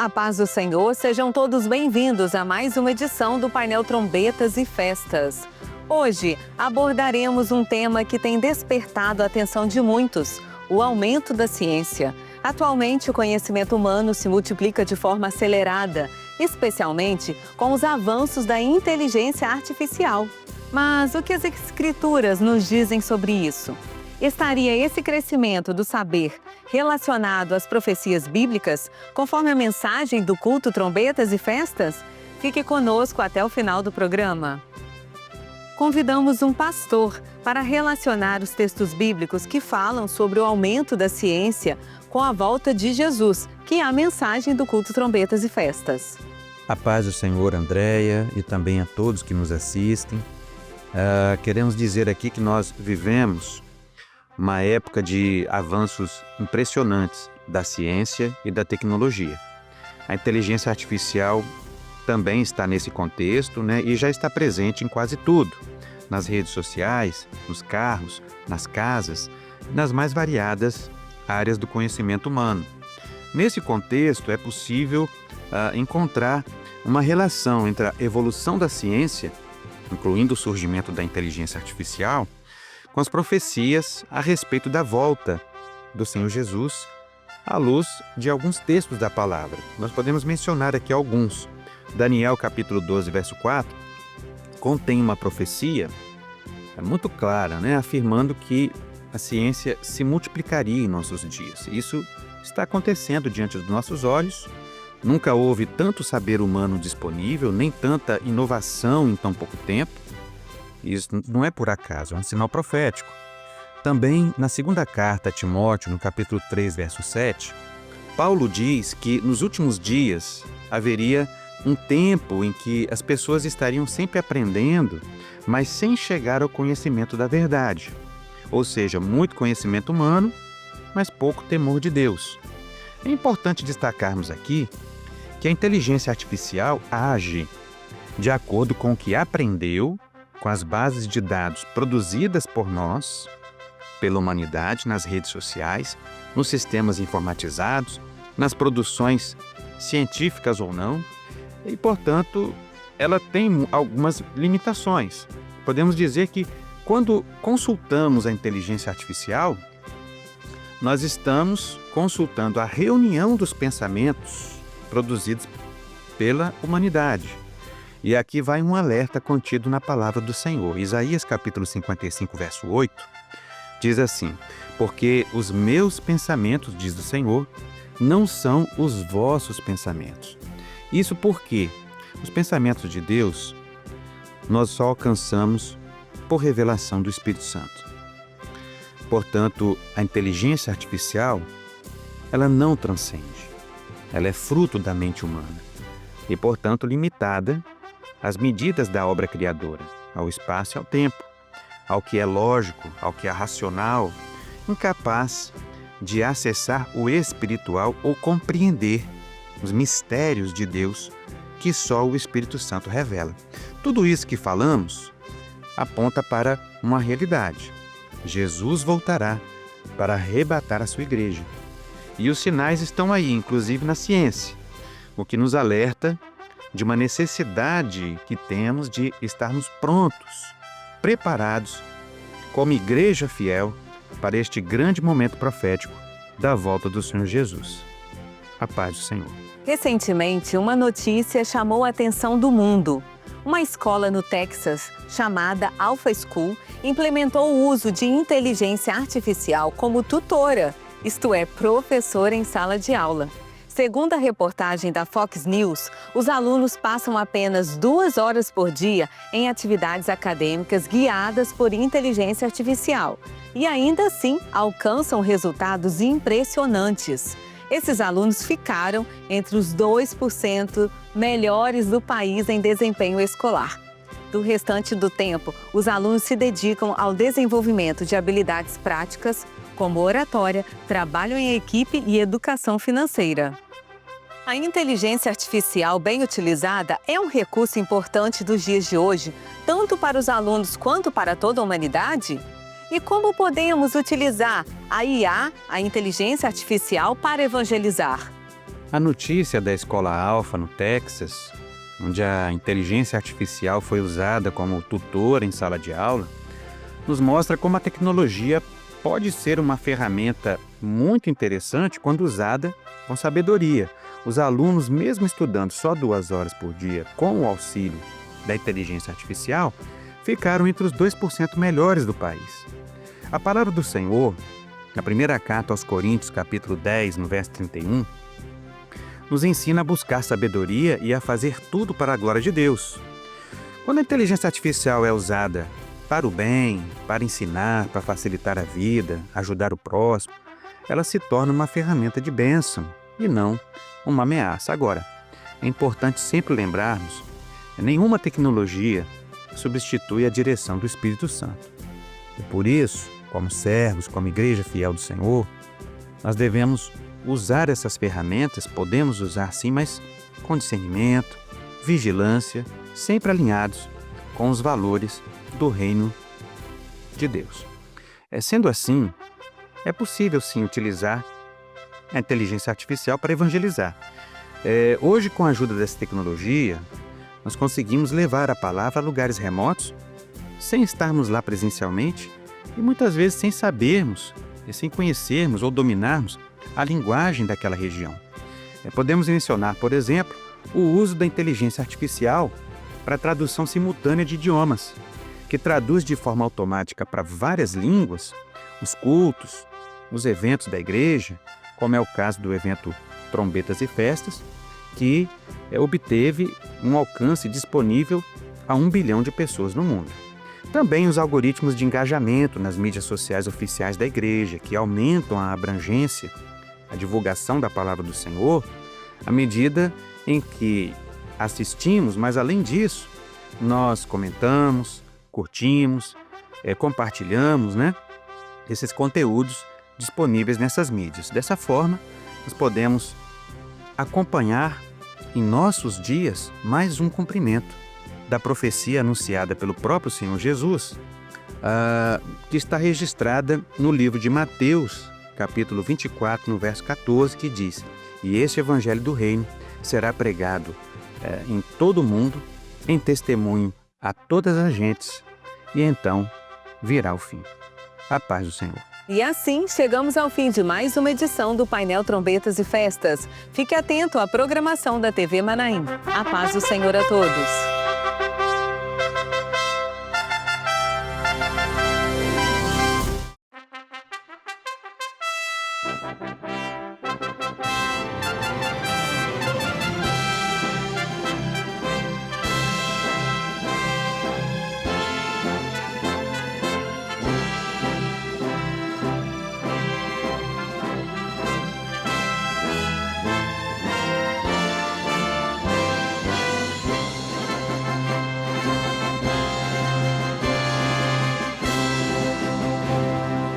A paz do Senhor, sejam todos bem-vindos a mais uma edição do painel Trombetas e Festas. Hoje abordaremos um tema que tem despertado a atenção de muitos, o aumento da ciência. Atualmente, o conhecimento humano se multiplica de forma acelerada, especialmente com os avanços da inteligência artificial. Mas o que as Escrituras nos dizem sobre isso? Estaria esse crescimento do saber relacionado às profecias bíblicas, conforme a mensagem do culto Trombetas e Festas? Fique conosco até o final do programa. Convidamos um pastor para relacionar os textos bíblicos que falam sobre o aumento da ciência com a volta de Jesus, que é a mensagem do culto Trombetas e Festas. A paz do Senhor, Andréia, e também a todos que nos assistem. Queremos dizer aqui que nós vivemos uma época de avanços impressionantes da ciência e da tecnologia. A inteligência artificial também está nesse contexto, e já está presente em quase tudo, nas redes sociais, nos carros, nas casas, nas mais variadas áreas do conhecimento humano. Nesse contexto, é possível encontrar uma relação entre a evolução da ciência, incluindo o surgimento da inteligência artificial, com as profecias a respeito da volta do Senhor Jesus, à luz de alguns textos da palavra. Nós podemos mencionar aqui alguns. Daniel, capítulo 12, verso 4, contém uma profecia muito clara, afirmando que a ciência se multiplicaria em nossos dias. Isso está acontecendo diante dos nossos olhos. Nunca houve tanto saber humano disponível, nem tanta inovação em tão pouco tempo. Isso não é por acaso, é um sinal profético. Também, na segunda carta a Timóteo, no capítulo 3, verso 7, Paulo diz que nos últimos dias haveria um tempo em que as pessoas estariam sempre aprendendo, mas sem chegar ao conhecimento da verdade. Ou seja, muito conhecimento humano, mas pouco temor de Deus. É importante destacarmos aqui que a inteligência artificial age de acordo com o que aprendeu, com as bases de dados produzidas por nós, pela humanidade, nas redes sociais, nos sistemas informatizados, nas produções científicas ou não, e, portanto, ela tem algumas limitações. Podemos dizer que, quando consultamos a inteligência artificial, nós estamos consultando a reunião dos pensamentos produzidos pela humanidade. E aqui vai um alerta contido na palavra do Senhor. Isaías capítulo 55, verso 8, diz assim: porque os meus pensamentos, diz o Senhor, não são os vossos pensamentos. Isso porque os pensamentos de Deus nós só alcançamos por revelação do Espírito Santo. Portanto, a inteligência artificial, ela não transcende. Ela é fruto da mente humana e, portanto, limitada às medidas da obra criadora, ao espaço e ao tempo, ao que é lógico, ao que é racional, incapaz de acessar o espiritual ou compreender os mistérios de Deus que só o Espírito Santo revela. Tudo isso que falamos aponta para uma realidade. Jesus voltará para arrebatar a sua igreja. E os sinais estão aí, inclusive na ciência, o que nos alerta de uma necessidade que temos de estarmos prontos, preparados, como igreja fiel, para este grande momento profético da volta do Senhor Jesus. A paz do Senhor. Recentemente, uma notícia chamou a atenção do mundo. Uma escola no Texas, chamada Alpha School, implementou o uso de inteligência artificial como tutora, isto é, professora em sala de aula. Segundo a reportagem da Fox News, os alunos passam apenas 2 horas por dia em atividades acadêmicas guiadas por inteligência artificial e ainda assim alcançam resultados impressionantes. Esses alunos ficaram entre os 2% melhores do país em desempenho escolar. Do restante do tempo, os alunos se dedicam ao desenvolvimento de habilidades práticas, como oratória, trabalho em equipe e educação financeira. A inteligência artificial bem utilizada é um recurso importante dos dias de hoje, tanto para os alunos quanto para toda a humanidade? E como podemos utilizar a IA, a inteligência artificial, para evangelizar? A notícia da escola Alpha no Texas, onde a inteligência artificial foi usada como tutora em sala de aula, nos mostra como a tecnologia pode ser uma ferramenta muito interessante quando usada com sabedoria. Os alunos, mesmo estudando só 2 horas por dia com o auxílio da inteligência artificial, ficaram entre os 2% melhores do país. A palavra do Senhor, na primeira carta aos Coríntios, capítulo 10, no verso 31, nos ensina a buscar sabedoria e a fazer tudo para a glória de Deus. Quando a inteligência artificial é usada para o bem, para ensinar, para facilitar a vida, ajudar o próximo, ela se torna uma ferramenta de bênção e não uma ameaça. Agora, é importante sempre lembrarmos que nenhuma tecnologia substitui a direção do Espírito Santo. E por isso, como servos, como igreja fiel do Senhor, nós devemos usar essas ferramentas, podemos usar sim, mas com discernimento, vigilância, sempre alinhados com os valores do reino de Deus. Sendo assim, é possível sim utilizar a inteligência artificial para evangelizar. Hoje, com a ajuda dessa tecnologia, nós conseguimos levar a palavra a lugares remotos, sem estarmos lá presencialmente e muitas vezes sem sabermos, sem conhecermos ou dominarmos a linguagem daquela região. Podemos mencionar, por exemplo, o uso da inteligência artificial para tradução simultânea de idiomas, que traduz de forma automática para várias línguas os cultos, os eventos da igreja, como é o caso do evento Trombetas e Festas, que obteve um alcance disponível a 1 bilhão de pessoas no mundo. Também os algoritmos de engajamento nas mídias sociais oficiais da igreja, que aumentam a abrangência, a divulgação da palavra do Senhor, à medida em que assistimos, mas além disso, nós comentamos, curtimos, compartilhamos, esses conteúdos disponíveis nessas mídias. Dessa forma, nós podemos acompanhar em nossos dias mais um cumprimento da profecia anunciada pelo próprio Senhor Jesus, que está registrada no livro de Mateus, capítulo 24, no verso 14, que diz: "E este evangelho do reino será pregado em todo o mundo, em testemunho a todas as gentes, e então virá o fim." A paz do Senhor. E assim, chegamos ao fim de mais uma edição do Painel Trombetas e Festas. Fique atento à programação da TV Manaim. A paz do Senhor a todos.